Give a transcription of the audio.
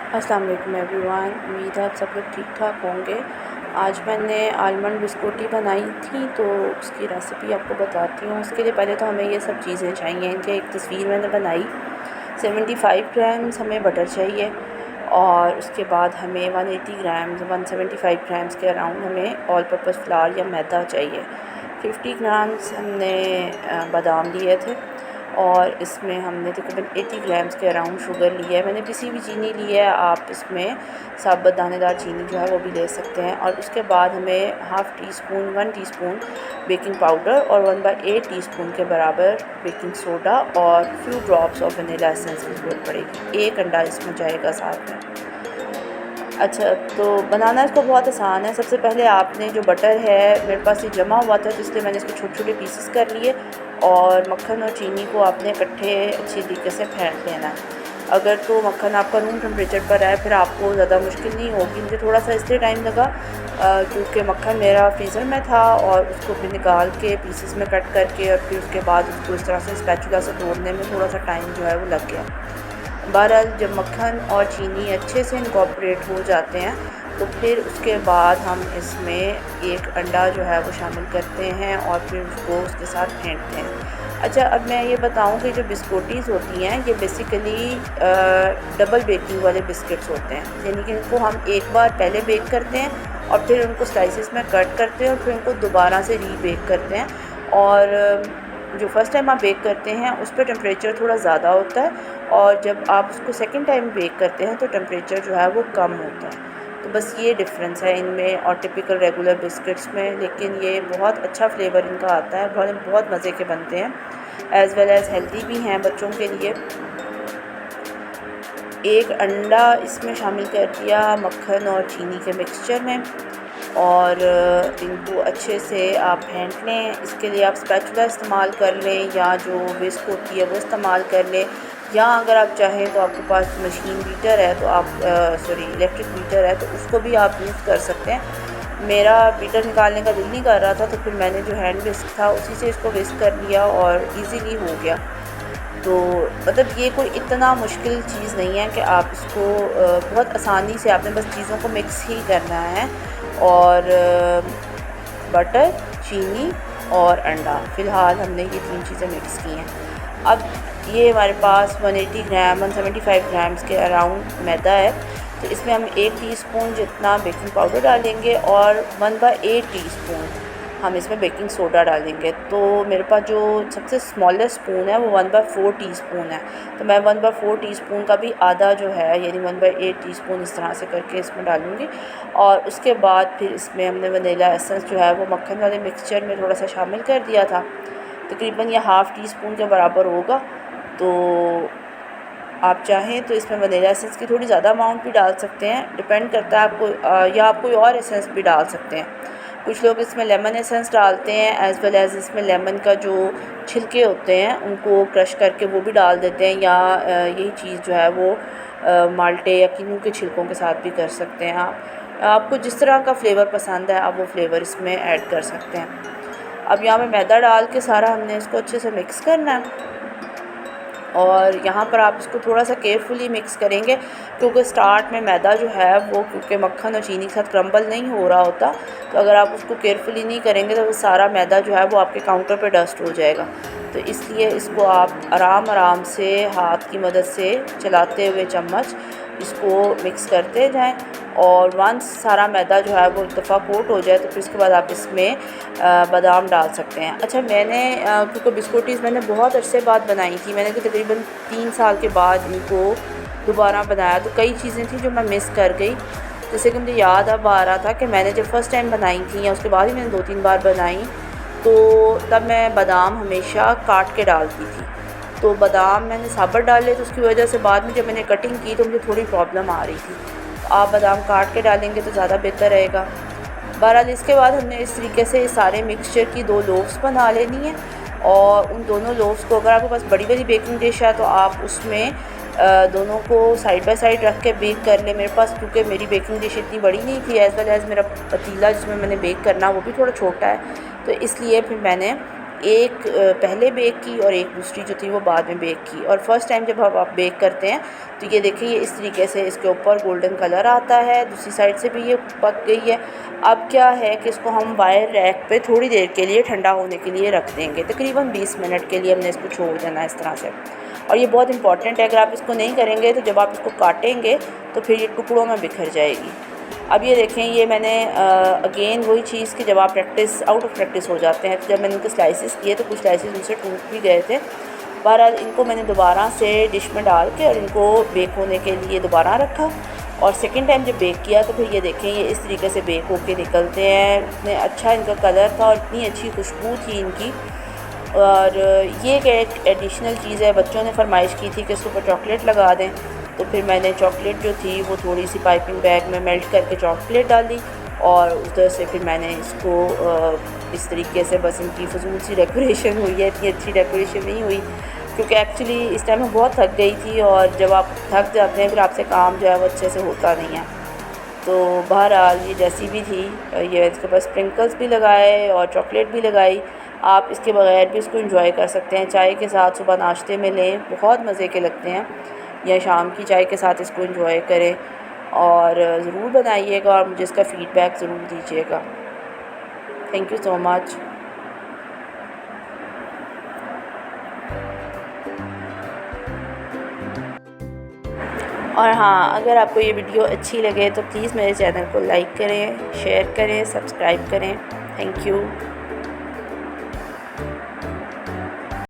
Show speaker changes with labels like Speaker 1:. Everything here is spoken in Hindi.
Speaker 1: अस्सलाम वालेकुम एवरीवन। उम्मीद है आप सब लोग ठीक ठाक होंगे। आज मैंने आलमंड बिस्कुटी बनाई थी तो उसकी रेसिपी आपको बताती हूँ। उसके लिए पहले तो हमें ये सब चीज़ें चाहिए। इनकी एक तस्वीर मैंने बनाई। 75 ग्राम्स हमें बटर चाहिए और उसके बाद हमें 180 ग्राम्स 175 ग्राम्स के अराउंड हमें ऑल पर्पज़ फ्लावर या मैदा चाहिए। 50 ग्राम्स हमने बादाम लिए थे और इसमें हमने तकरीबन 80 ग्राम्स के अराउंड शुगर लिया है। मैंने पिसी हुई चीनी ली है, आप इसमें साबुत दानेदार चीनी जो है वो भी ले सकते हैं। और उसके बाद हमें half tea spoon 1 teaspoon baking powder और 1/8 टीस्पून के बराबर बेकिंग सोडा और few drops of vanilla essence की ज़रूरत पड़ेगी। एक अंडा इसमें जाएगा साथ में। अच्छा, तो बनाना इसको बहुत आसान है। सबसे पहले आपने जो बटर है, मेरे पास ये जमा हुआ था तो इसलिए मैंने इसको छोटे छोटे पीसेस कर लिए और मक्खन और चीनी को आपने इकट्ठे अच्छी तरीके से फेंट लेना है। अगर तो मक्खन आपका रूम टेम्परेचर पर है फिर आपको ज़्यादा मुश्किल नहीं होगी। मुझे थोड़ा सा इसलिए टाइम लगा क्योंकि मक्खन मेरा फ्रीज़र में था और उसको भी निकाल के पीसेस में कट करके और फिर उसके बाद उसको इस तरह से स्पैचुला से तोड़ने में थोड़ा सा टाइम जो है वो लग गया। बहरहाल जब मक्खन और चीनी अच्छे से इनकॉर्पोरेट हो जाते हैं तो फिर उसके बाद हम इसमें एक अंडा जो है वो शामिल करते हैं और फिर उसको उसके साथ फेंटते हैं। अच्छा, अब मैं ये बताऊं कि जो बिस्कुटीज़ होती हैं ये बेसिकली डबल बेकिंग वाले बिस्किट्स होते हैं, यानी कि इनको हम एक बार पहले बेक करते हैं और फिर उनको स्लाइसेस में कट करते हैं और फिर उनको दोबारा से रीबेक करते हैं। और जो फ़र्स्ट टाइम आप बेक करते हैं उस पर टेम्परेचर थोड़ा ज़्यादा होता है और जब आप उसको सेकंड टाइम बेक करते हैं तो टेम्परेचर जो है वो कम होता है। तो बस ये डिफ़रेंस है इनमें और टिपिकल रेगुलर बिस्किट्स में। लेकिन ये बहुत अच्छा फ्लेवर इनका आता है, बहुत बहुत मज़े के बनते हैं, एज़ वेल एज़ हेल्दी भी हैं बच्चों के लिए। एक अंडा इसमें शामिल कर दिया मक्खन और चीनी के मिक्सचर में और इनको अच्छे से आप फेंट लें। इसके लिए आप स्पैचुला इस्तेमाल कर लें या जो विस्क होती है वो इस्तेमाल कर लें, या अगर आप चाहें तो आपके पास मशीन बीटर है तो आप इलेक्ट्रिक बीटर है तो उसको भी आप यूज़ कर सकते हैं। मेरा बीटर निकालने का दिल नहीं कर रहा था तो फिर मैंने जो हैंड विस्क था उसी से इसको विस्क कर लिया और इजीली हो गया। तो मतलब ये कोई इतना मुश्किल चीज़ नहीं है कि आप इसको बहुत आसानी से आपने बस चीज़ों को मिक्स ही करना है। और बटर, चीनी और अंडा, फ़िलहाल हमने ये 3 चीज़ें मिक्स की हैं। अब ये हमारे पास 180 ग्राम 175 ग्राम्स के अराउंड मैदा है तो इसमें हम 1 टीस्पून जितना बेकिंग पाउडर डालेंगे और 1/8 टीस्पून हम इसमें बेकिंग सोडा डालेंगे। तो मेरे पास जो सबसे स्मॉलेस्ट स्पून है वो 1/4 टीस्पून है, तो मैं 1/4 टीस्पून का भी आधा जो है यानी 1/8 टीस्पून इस तरह से करके इसमें डालूँगी। और उसके बाद फिर इसमें हमने वनीला एसेंस जो है वो मक्खन वाले मिक्सचर में थोड़ा सा शामिल कर दिया था, तकरीबन ये हाफ़ टीस्पून के बराबर होगा। तो आप चाहें तो इसमें वनीला एसेंस की थोड़ी ज़्यादा अमाउंट भी डाल सकते हैं, डिपेंड करता है आपको, या आप कोई और एसेंस भी डाल सकते हैं। कुछ लोग इसमें लेमन एसेंस डालते हैं, एज़ वेल एज़ इसमें लेमन का जो छिलके होते हैं उनको क्रश करके वो भी डाल देते हैं, या यही चीज़ जो है वो माल्टे या किन्नू के छिलकों के साथ भी कर सकते हैं। आपको जिस तरह का फ्लेवर पसंद है आप वो फ्लेवर इसमें ऐड कर सकते हैं। अब यहाँ पे मैदा डाल के सारा हमने इसको अच्छे से मिक्स करना है और यहाँ पर आप इसको थोड़ा सा केयरफुली मिक्स करेंगे क्योंकि स्टार्ट में मैदा जो है वो क्योंकि मक्खन और चीनी के साथ क्रम्बल नहीं हो रहा होता, तो अगर आप उसको केयरफुली नहीं करेंगे तो सारा मैदा जो है वो आपके काउंटर पे डस्ट हो जाएगा। तो इसलिए इसको आप आराम आराम से हाथ की मदद से चलाते हुए चम्मच इसको मिक्स करते जाएं और वंस सारा मैदा जो है वो एक दफ़ा कोट हो जाए तो फिर उसके बाद आप इसमें बादाम डाल सकते हैं। अच्छा, मैंने क्योंकि बिस्कुटीज़ मैंने बहुत अरसे बाद बनाई थी, मैंने तो तकरीबन 3 साल के बाद इनको दोबारा बनाया, तो कई चीज़ें थी जो मैं मिस कर गई। जैसे कि मुझे याद अब आ रहा था कि मैंने जब फ़र्स्ट टाइम बनाई थी या उसके बाद ही मैंने 2-3 बार बनाई तो तब मैं बादाम हमेशा काट के डालती थी। तो बादाम मैंने साबुत डाले तो उसकी वजह से बाद में जब मैंने कटिंग की तो मुझे थोड़ी प्रॉब्लम आ रही थी। तो आप बादाम काट के डालेंगे तो ज़्यादा बेहतर रहेगा। बहरहाल इसके बाद हमने इस तरीके से इस सारे मिक्सचर की 2 लोफ्स बना लेनी है और उन दोनों लोफ्स को, अगर आपके पास बड़ी बड़ी बेकिंग डिश है तो आप उसमें दोनों को साइड बाय साइड रख के बेक कर लें। मेरे पास क्योंकि मेरी बेकिंग डिश इतनी बड़ी नहीं थी, एज़ वेल एज़ मेरा पतीला जिसमें मैंने बेक करना वो भी थोड़ा छोटा है, तो इसलिए फिर मैंने एक पहले बेक की और एक दूसरी जो थी वो बाद में बेक की। और फर्स्ट टाइम जब आप बेक करते हैं तो ये देखिए ये इस तरीके से इसके ऊपर गोल्डन कलर आता है, दूसरी साइड से भी ये पक गई है। अब क्या है कि इसको हम वायर रैक पे थोड़ी देर के लिए ठंडा होने के लिए रख देंगे, तकरीबन 20 मिनट के लिए हमने इसको छोड़ देना है इस तरह से। और ये बहुत इंपॉर्टेंट है, अगर आप इसको नहीं करेंगे तो जब आप इसको काटेंगे तो फिर ये टुकड़ों में बिखर जाएगी। अब ये देखें, ये मैंने अगेन वही चीज़ कि जब आप प्रैक्टिस आउट ऑफ प्रैक्टिस हो जाते हैं, तो जब मैंने इनके स्लाइसेस किए तो कुछ स्लाइसेस उनसे टूट भी गए थे। बहरहाल इनको मैंने दोबारा से डिश में डाल के और इनको बेक होने के लिए दोबारा रखा, और सेकंड टाइम जब बेक किया तो फिर ये देखें ये इस तरीके से बेक होके निकलते हैं। इतने अच्छा इनका कलर था और इतनी अच्छी खुशबू थी इनकी। और ये एक एडिशनल चीज़ है, बच्चों ने फरमाइश की थी कि इसके ऊपर चॉकलेट लगा दें, तो फिर मैंने चॉकलेट जो थी वो थोड़ी सी पाइपिंग बैग में मेल्ट करके चॉकलेट डाली, और उधर से फिर मैंने इसको इस तरीके से बस इनकी फजूल सी डेकोरेशन हुई है। इतनी अच्छी डेकोरेशन नहीं हुई क्योंकि एक्चुअली इस टाइम मैं बहुत थक गई थी, और जब आप थक जाते हैं फिर आपसे काम जो है वो अच्छे से होता नहीं है। तो बहरहाल ये जैसी भी थी, ये इसके पास स्प्रिंकल्स भी लगाए और चॉकलेट भी लगाई। आप इसके बगैर भी इसको एंजॉय कर सकते हैं, चाय के साथ सुबह नाश्ते में लें, बहुत मज़े के लगते हैं, या शाम की चाय के साथ इसको एंजॉय करें। और ज़रूर बनाइएगा और मुझे इसका फ़ीडबैक ज़रूर दीजिएगा। Thank you so much. और हाँ, अगर आपको ये वीडियो अच्छी लगे तो प्लीज़ मेरे चैनल को लाइक करें, शेयर करें, सब्सक्राइब करें। Thank you.